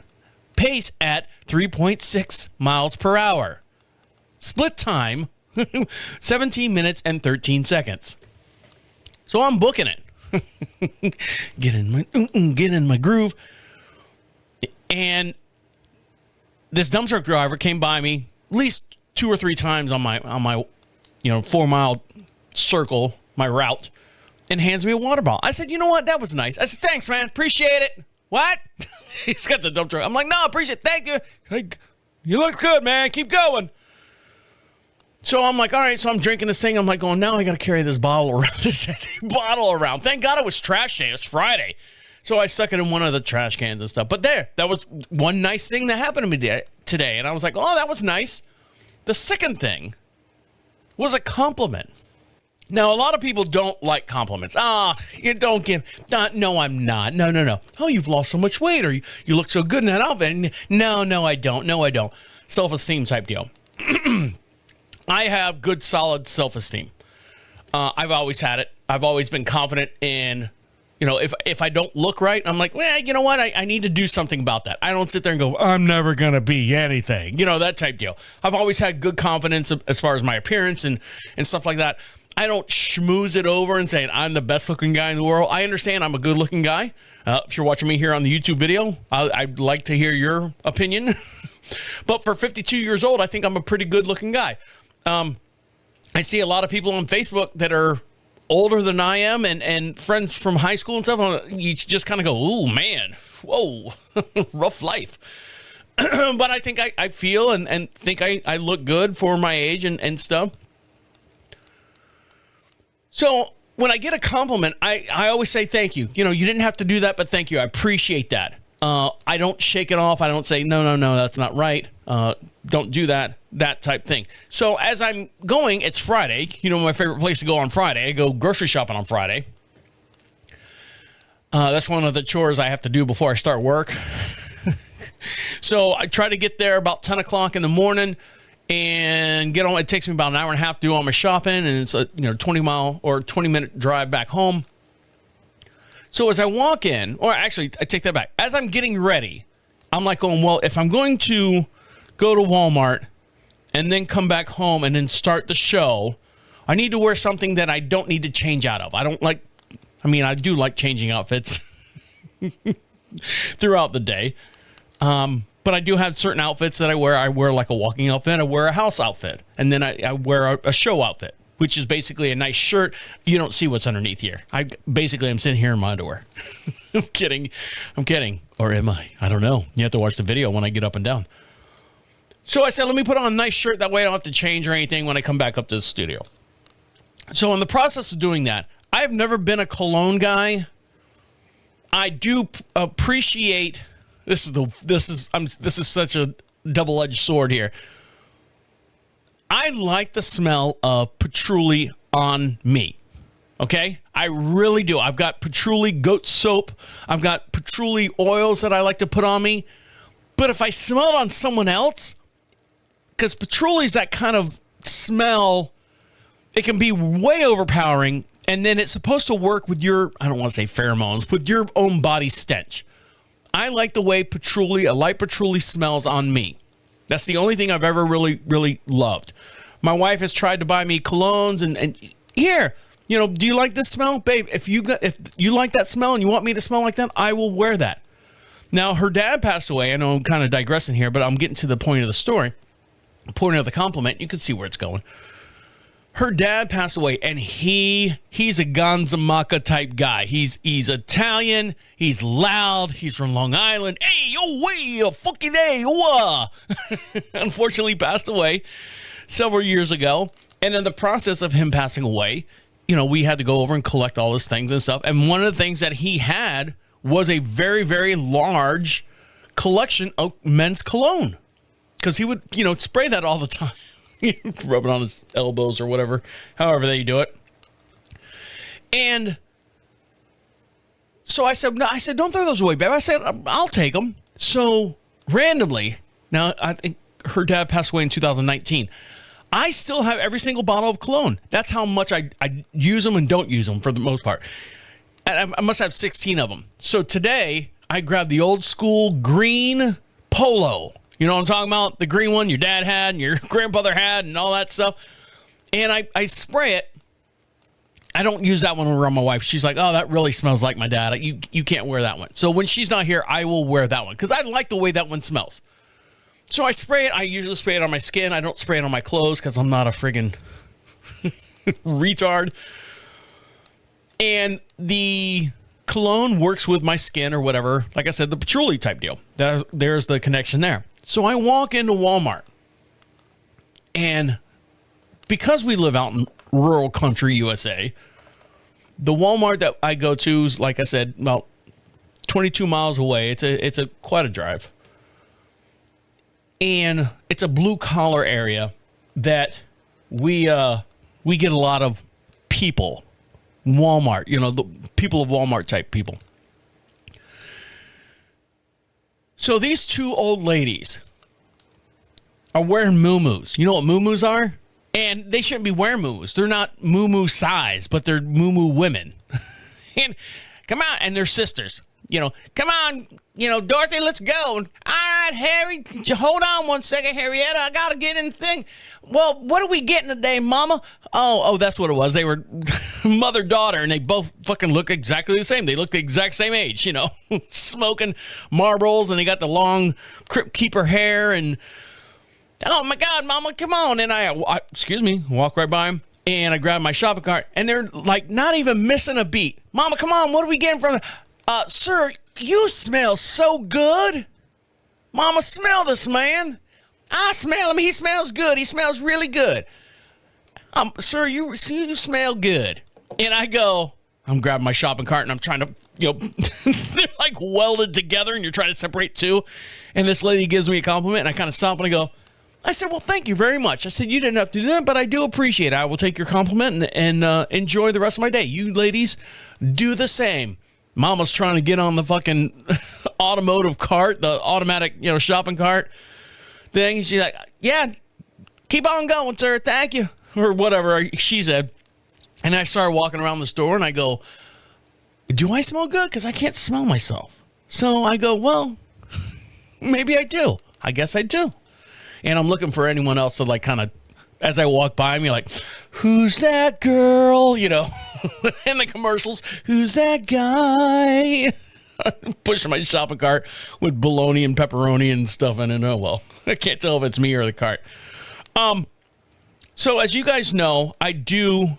pace at 3.6 miles per hour. Split time, 17 minutes and 13 seconds. So I'm booking it. Get in my groove. And this dump truck driver came by me at least 2 or 3 times on my 4-mile circle, my route, and hands me a water bottle. I said, you know what? That was nice. I said, thanks, man. Appreciate it. What? He's got the dump truck. I'm like, no, appreciate it. Thank you. Hey, you look good, man. Keep going. So I'm like, all right. So I'm drinking this thing. I'm like going, now I got to carry this bottle around. Thank God it was trash day. It was Friday. So I stuck it in one of the trash cans and stuff. But that was one nice thing that happened to me today. And I was like, oh, that was nice. The second thing was a compliment. Now, a lot of people don't like compliments. You don't give. No, I'm not. No. Oh, you've lost so much weight, or you look so good in that outfit. No, I don't. No, I don't. Self-esteem type deal. I have good, solid self-esteem. I've always had it. I've always been confident in, if I don't look right, I'm like, well, you know what? I need to do something about that. I don't sit there and go, I'm never going to be anything. That type deal. I've always had good confidence as far as my appearance and stuff like that. I don't schmooze it over and say I'm the best looking guy in the world. I understand I'm a good looking guy. If you're watching me here on the YouTube video, I'd like to hear your opinion. But for 52 years old, I think I'm a pretty good looking guy. I see a lot of people on Facebook that are older than I am and friends from high school and stuff. You just kind of go, ooh, man, whoa, rough life. But I think I feel and think I look good for my age and stuff. So when I get a compliment, I always say thank you. You didn't have to do that, but thank you. I appreciate that. I don't shake it off. I don't say, no, that's not right. Don't do that type thing. So as I'm going, it's Friday. My favorite place to go on Friday. I go grocery shopping on Friday. That's one of the chores I have to do before I start work. So I try to get there about 10 o'clock in the morning. and get on. It takes me about an hour and a half to do all my shopping, and it's a 20-mile or 20-minute drive back home. So as I walk in, or actually I take that back, as I'm getting ready, I'm like going, well, if I'm going to go to Walmart and then come back home and then start the show, I need to wear something that I don't need to change out of. I do like changing outfits throughout the day. But I do have certain outfits that I wear. I wear like a walking outfit. I wear a house outfit. And then I wear a show outfit, which is basically a nice shirt. You don't see what's underneath here. I'm sitting here in my underwear. I'm kidding. Or am I? I don't know. You have to watch the video when I get up and down. So I said, let me put on a nice shirt. That way I don't have to change or anything when I come back up to the studio. So in the process of doing that, I've never been a cologne guy. I do appreciate... This is such a double-edged sword here. I like the smell of patchouli on me. Okay? I really do. I've got patchouli goat soap. I've got patchouli oils that I like to put on me. But if I smell it on someone else, because patchouli is that kind of smell, it can be way overpowering, and then it's supposed to work with your, I don't want to say pheromones, with your own body stench. I like the way a light patchouli smells on me. That's the only thing I've ever really, really loved. My wife has tried to buy me colognes and here, do you like this smell? Babe, if you like that smell and you want me to smell like that, I will wear that. Now, her dad passed away. I know I'm kind of digressing here, but I'm getting to the point of the story. Point of the compliment. You can see where it's going. Her dad passed away, and he's a Gonzamaka type guy. He's Italian. He's loud. He's from Long Island. Hey, yo, way, fucking hey, wah. Unfortunately, passed away several years ago. And in the process of him passing away, we had to go over and collect all his things and stuff. And one of the things that he had was a very, very large collection of men's cologne, because he would, spray that all the time. Rub it on his elbows or whatever, however they do it. And so I said, don't throw those away, babe. I said, I'll take them. So randomly, now I think her dad passed away in 2019. I still have every single bottle of cologne. That's how much I use them and don't use them for the most part. And I must have 16 of them. So today I grabbed the old school green Polo. You know what I'm talking about? The green one your dad had and your grandfather had and all that stuff. And I spray it. I don't use that one around my wife. She's like, oh, that really smells like my dad. You can't wear that one. So when she's not here, I will wear that one because I like the way that one smells. So I spray it. I usually spray it on my skin. I don't spray it on my clothes because I'm not a friggin' retard. And the cologne works with my skin or whatever. Like I said, the patchouli type deal. There's the connection there. So I walk into Walmart, and because we live out in rural country USA, the Walmart that I go to is, like I said, about 22 miles away. It's quite a drive, and it's a blue collar area that we get a lot of people. Walmart, the people of Walmart type people. So these two old ladies are wearing muumuus. You know what muumuus are? And they shouldn't be wearing muumuus. They're not muumuu size, but they're muumuu women. And come on, and they're sisters. Come on, Dorothy, let's go. All right, Harry, hold on one second, Harrietta. I got to get in the thing. Well, what are we getting today, Mama? Oh, that's what it was. They were mother-daughter, and they both fucking look exactly the same. They look the exact same age, smoking Marlboros, and they got the long Crypt Keeper hair, and oh, my God, Mama, come on. And I walk right by them, and I grab my shopping cart, and they're, like, not even missing a beat. Mama, come on, what are we getting from sir, you smell so good. Mama, smell this man. I smell him. He smells good. He smells really good. Sir, you smell good. And I'm grabbing my shopping cart and I'm trying to, they're like welded together and you're trying to separate two. And this lady gives me a compliment and I kind of stop and I said, well, thank you very much. I said, you didn't have to do that, but I do appreciate it. I will take your compliment and enjoy the rest of my day. You ladies do the same. Mama's trying to get on the fucking automotive cart, the automatic, shopping cart thing. She's like, yeah, keep on going, sir. Thank you. Or whatever she said. And I started walking around the store and I go, do I smell good? Because I can't smell myself. So I go, well, maybe I do. I guess I do. And I'm looking for anyone else to like kind of, as I walk by me, like, who's that girl? You know, in the commercials, who's that guy? Pushing my shopping cart with bologna and pepperoni and stuff in it. Oh, well, I can't tell if it's me or the cart. So as you guys know, I do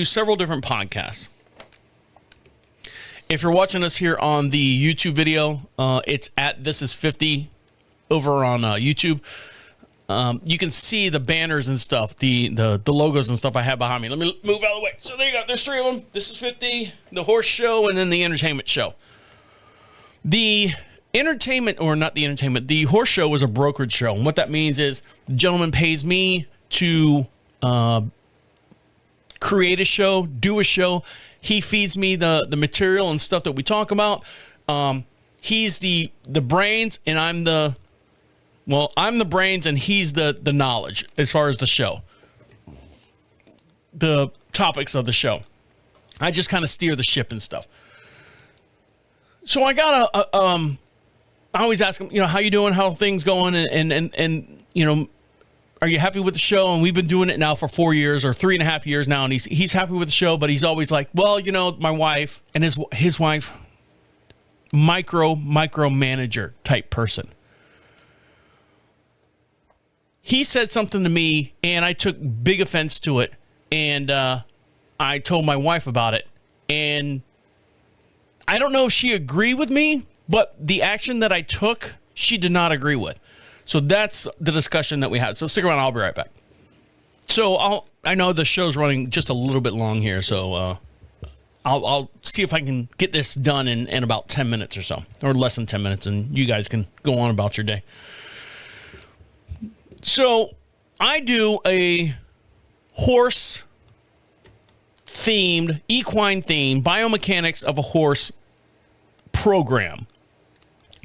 several different podcasts. If you're watching us here on the YouTube video, it's at This Is 50 over on YouTube. You can see the banners and stuff, the logos and stuff I have behind me. Let me move out of the way. So there you go. There's 3 of them. This is 50, the horse show, and then the entertainment show. The entertainment, or not the entertainment, the horse show was a brokerage show. And what that means is the gentleman pays me to create a show, do a show. He feeds me the material and stuff that we talk about. He's the brains, and I'm the brains, and he's the knowledge as far as the show, the topics of the show. I just kind of steer the ship and stuff. So I got I always ask him, you know, how you doing? How are things going? And you know, are you happy with the show? And we've been doing it now for 4 years or 3.5 years now. And he's happy with the show, but he's always like, well, you know, my wife and his wife, micromanager type person. He said something to me and I took big offense to it. And I told my wife about it. And I don't know if she agreed with me, but the action that I took, she did not agree with. So that's the discussion that we had. So stick around. I'll be right back. So I know the show's running just a little bit long here. So I'll see if I can get this done in about 10 minutes or so, or less than 10 minutes. And you guys can go on about your day. So I do a horse themed, equine themed biomechanics of a horse program.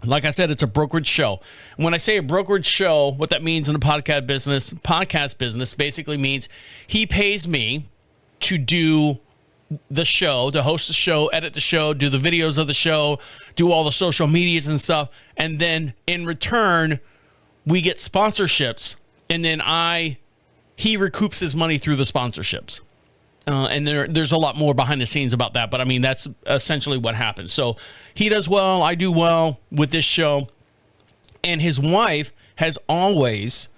Like I said, it's a brokerage show. And when I say a brokerage show, what that means in the podcast business basically means he pays me to do the show, to host the show, edit the show, do the videos of the show, do all the social medias and stuff. And then in return, we get sponsorships. And then he recoups his money through the sponsorships. And there's a lot more behind the scenes about that. But I mean, that's essentially what happens. So he does well. I do well with this show. And his wife has always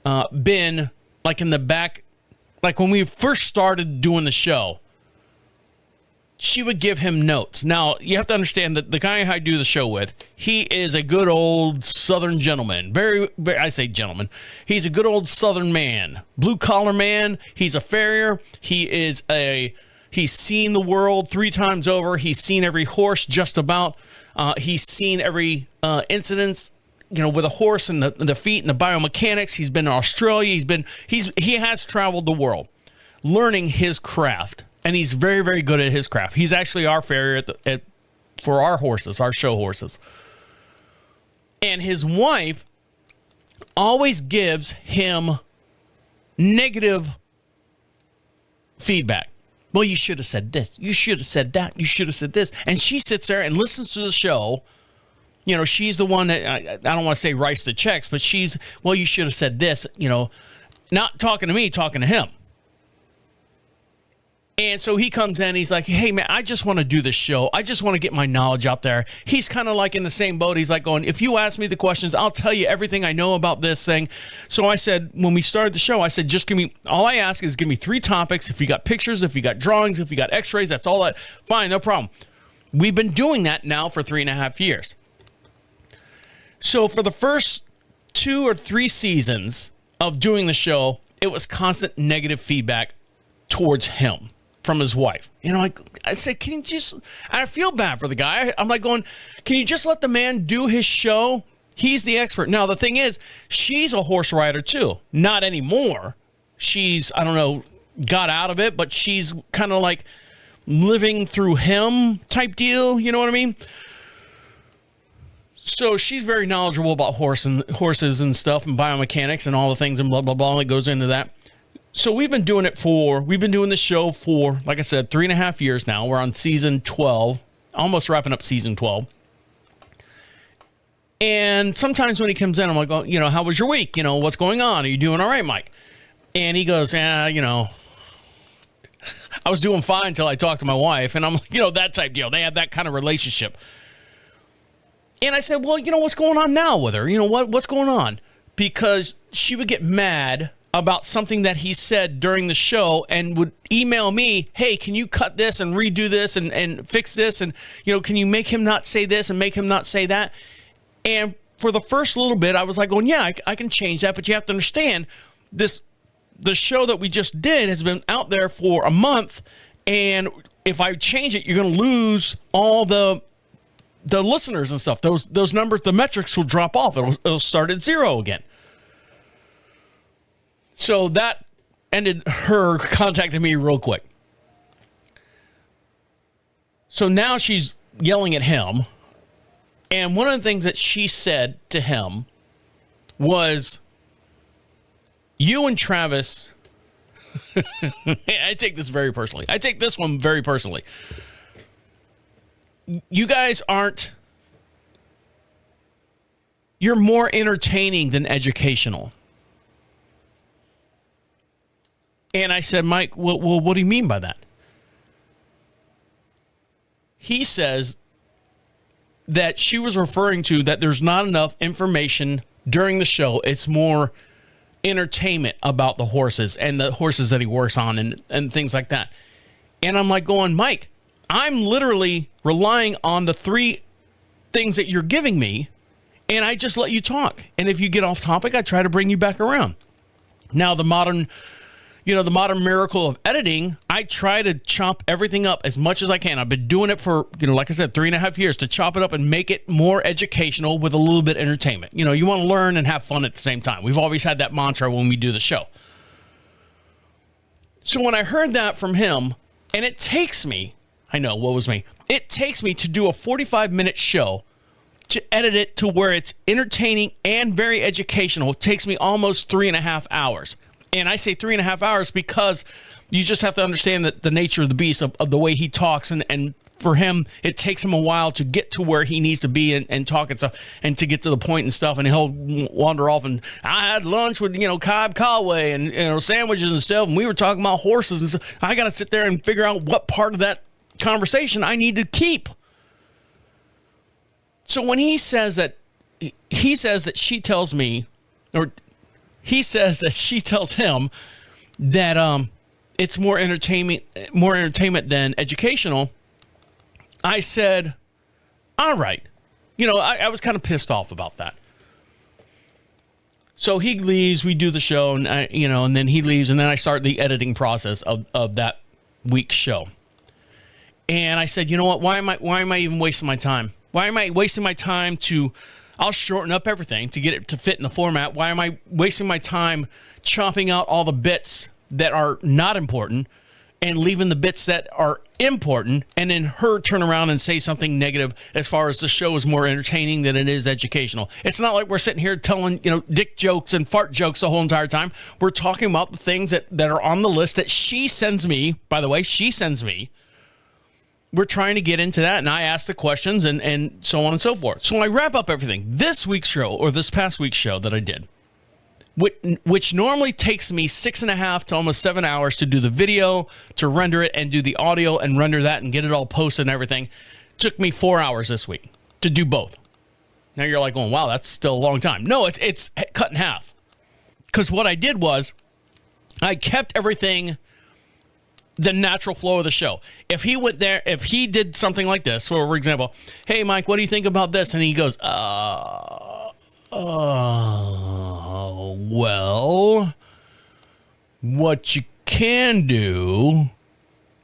been like in the back. Like when we first started doing the show, she would give him notes. Now, you have to understand that the guy I do the show with, he is a good old Southern gentleman. I say gentleman. He's a good old Southern man. Blue-collar man. He's a farrier. He's seen the world 3 times over. He's seen every horse just about. He's seen every incident, you know, with a horse and the feet and the biomechanics. He's been to Australia. He has traveled the world learning his craft. And he's very, very good at his craft. He's actually our farrier for our horses, our show horses. And his wife always gives him negative feedback. Well, you should have said this. You should have said that. You should have said this. And she sits there and listens to the show. You know, she's the one that, I don't want to say writes the checks, but well, you should have said this, you know, not talking to me, talking to him. And so he comes in, he's like, hey, man, I just want to do this show. I just want to get my knowledge out there. He's kind of like in the same boat. He's like going, if you ask me the questions, I'll tell you everything I know about this thing. So I said, when we started the show, I said, just all I ask is give me 3 topics. If you got pictures, if you got drawings, if you got x-rays, that's all that. Fine, no problem. We've been doing that now for 3.5 years. So for the first 2 or 3 seasons of doing the show, it was constant negative feedback towards him from his wife. You know, I said, can you just, I feel bad for the guy. I'm like going, can you just let the man do his show? He's the expert. Now, the thing is, she's a horse rider too. Not anymore. She's, I don't know, got out of it, but she's kind of like living through him type deal. You know what I mean? So she's very knowledgeable about horses and stuff and biomechanics and all the things and blah, blah, blah that goes into that. So we've been doing the show for, like I said, 3.5 years now. We're on season 12, almost wrapping up season 12. And sometimes when he comes in, I'm like, oh, how was your week? What's going on? Are you doing all right, Mike? And he goes, I was doing fine until I talked to my wife. And I'm like, that type deal. They have that kind of relationship. And I said, well, what's going on now with her? What's going on? Because she would get mad about something that he said during the show and would email me, hey, can you cut this and redo this and fix this? And, can you make him not say this and make him not say that? And for the first little bit, I was like, well, yeah, I can change that. But you have to understand the show that we just did has been out there for a month. And if I change it, you're going to lose all the listeners and stuff. Those numbers, the metrics will drop off. It'll start at 0 again. So that ended her contacting me real quick. So now she's yelling at him. And one of the things that she said to him was, you and Travis, I take this very personally. I take this one very personally. You guys you're more entertaining than educational. And I said, Mike, well, what do you mean by that? He says that she was referring to that there's not enough information during the show. It's more entertainment about the horses and the horses that he works on and things like that. And I'm like going, Mike, I'm literally relying on the 3 things that you're giving me, and I just let you talk. And if you get off topic, I try to bring you back around. Now, the modern miracle of editing, I try to chop everything up as much as I can. I've been doing it for, like I said, 3.5 years to chop it up and make it more educational with a little bit of entertainment. You want to learn and have fun at the same time. We've always had that mantra when we do the show. So when I heard that from him, and it takes me to do a 45-minute show to edit it to where it's entertaining and very educational. It takes me almost 3.5 hours. And I say 3.5 hours because you just have to understand that the nature of the beast of the way he talks. And for him, it takes him a while to get to where he needs to be and talk and stuff and to get to the point and stuff. And he'll wander off and I had lunch with, Cobb Calloway and, sandwiches and stuff. And we were talking about horses and stuff. I got to sit there and figure out what part of that conversation I need to keep. So when he says that she tells me, or he says that she tells him that it's more entertainment than educational, I said, all right. I was kind of pissed off about that. So he leaves, we do the show, and and then he leaves, and then I start the editing process of that week's show. And I said, you know what? Why am I even wasting my time? Why am I wasting my time I'll shorten up everything to get it to fit in the format. Why am I wasting my time chopping out all the bits that are not important and leaving the bits that are important, and then her turn around and say something negative as far as the show is more entertaining than it is educational? It's not like we're sitting here telling, dick jokes and fart jokes the whole entire time. We're talking about the things that are on the list that she sends me. By the way, she sends me. We're trying to get into that, and I ask the questions and so on and so forth. So I wrap up everything. This week's show, or this past week's show that I did, which normally takes me 6.5 to almost 7 hours to do the video, to render it, and do the audio, and render that, and get it all posted and everything, took me 4 hours this week to do both. Now you're like, wow, that's still a long time. No, it's cut in half. Because what I did was I kept everything the natural flow of the show. If he went there, if he did something like this, for example, hey, Mike, what do you think about this? And he goes, well, what you can do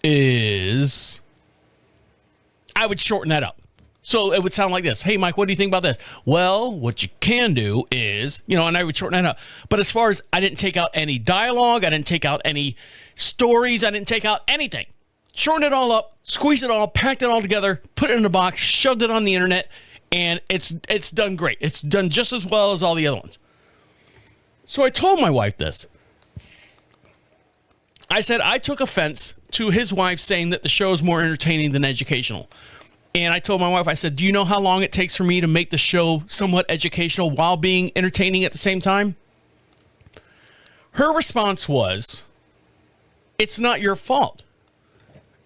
is, I would shorten that up. So it would sound like this. Hey, Mike, what do you think about this? Well, what you can do is, and I would shorten that up. But as far as, I didn't take out any dialogue, I didn't take out any stories, I didn't take out anything. Shorten it all up, squeeze it all, packed it all together, put it in a box, shoved it on the internet, And it's done great. It's done just as well as all the other ones. So I told my wife this. I said I took offense to his wife saying that the show is more entertaining than educational. And I told my wife, I said, do you know how long it takes for me to make the show somewhat educational while being entertaining at the same time? Her response was, it's not your fault.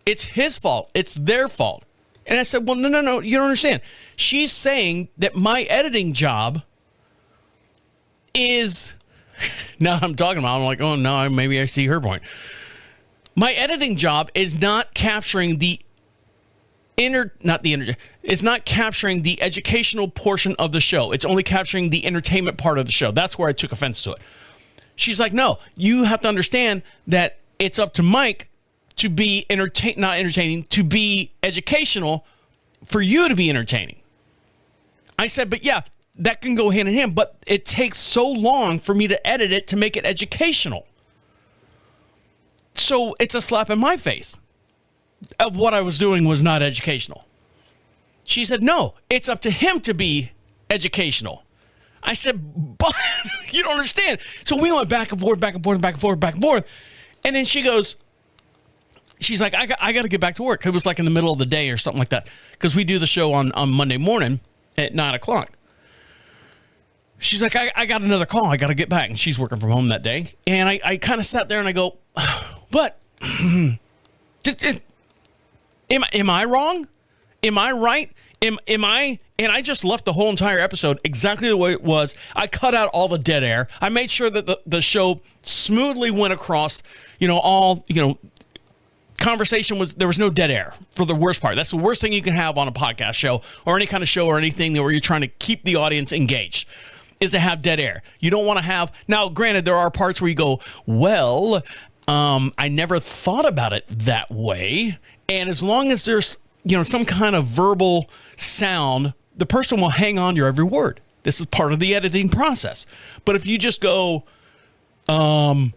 It's his fault. It's their fault. And I said, well, no, you don't understand. She's saying that my editing job is, now I'm talking about, I'm like, oh, no, maybe I see her point. My editing job is not capturing it's not capturing the educational portion of the show. It's only capturing the entertainment part of the show. That's where I took offense to it. She's like, no, you have to understand that it's up to Mike to be not entertaining, to be educational, for you to be entertaining. I said, but yeah, that can go hand in hand, but it takes so long for me to edit it to make it educational. So it's a slap in my face of what I was doing was not educational. She said, no, it's up to him to be educational. I said, but you don't understand. So we went back and forth. And then she goes, she's like, I got to get back to work. It was like in the middle of the day or something like that. Because we do the show on Monday morning at 9:00. She's like, I got another call. I got to get back. And she's working from home that day. And I kind of sat there and I go, but am I wrong? Am I right? Am I? And I just left the whole entire episode exactly the way it was. I cut out all the dead air. I made sure that the show smoothly went across, conversation there was no dead air for the worst part. That's the worst thing you can have on a podcast show or any kind of show or anything where you're trying to keep the audience engaged, is to have dead air. You don't want to have, now granted, there are parts where you go, well, I never thought about it that way. And as long as there's, some kind of verbal sound, the person will hang on to your every word. This is part of the editing process. But if you just go, I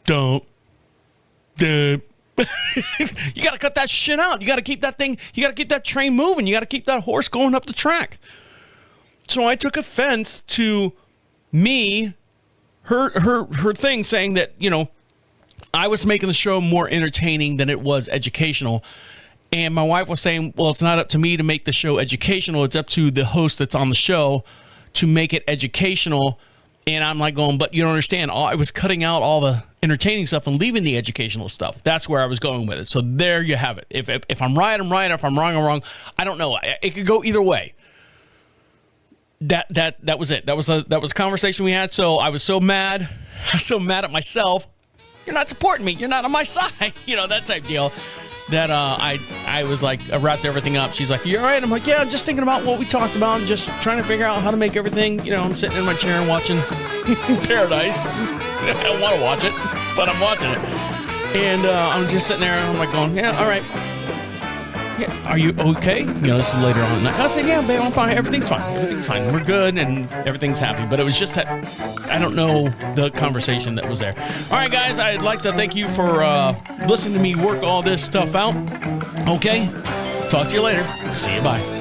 don't, you got to cut that shit out. You got to keep that thing, you got to keep that train moving. You got to keep that horse going up the track. So I took offense to her thing saying that, I was making the show more entertaining than it was educational. And my wife was saying, well, it's not up to me to make the show educational. It's up to the host that's on the show to make it educational. And I'm like going, but you don't understand. I was cutting out all the entertaining stuff and leaving the educational stuff. That's where I was going with it. So there you have it. If I'm right, I'm right. If I'm wrong, I'm wrong. I don't know. It could go either way. That was it. That was a conversation we had. So I was so mad. I was so mad at myself. You're not supporting me. You're not on my side. That type deal. That I was like, I wrapped everything up. She's like, you all right? I'm like, yeah, I'm just thinking about what we talked about and just trying to figure out how to make everything. I'm sitting in my chair and watching Paradise. I don't want to watch it, but I'm watching it. And I'm just sitting there and I'm like going, yeah, all right. Yeah, are you okay? This is later on at night. I said, yeah, babe, I'm fine. Everything's fine. Everything's fine. We're good and everything's happy. But it was just that, I don't know the conversation that was there. All right, guys, I'd like to thank you for listening to me work all this stuff out. Okay? Talk to you later. See you. Bye.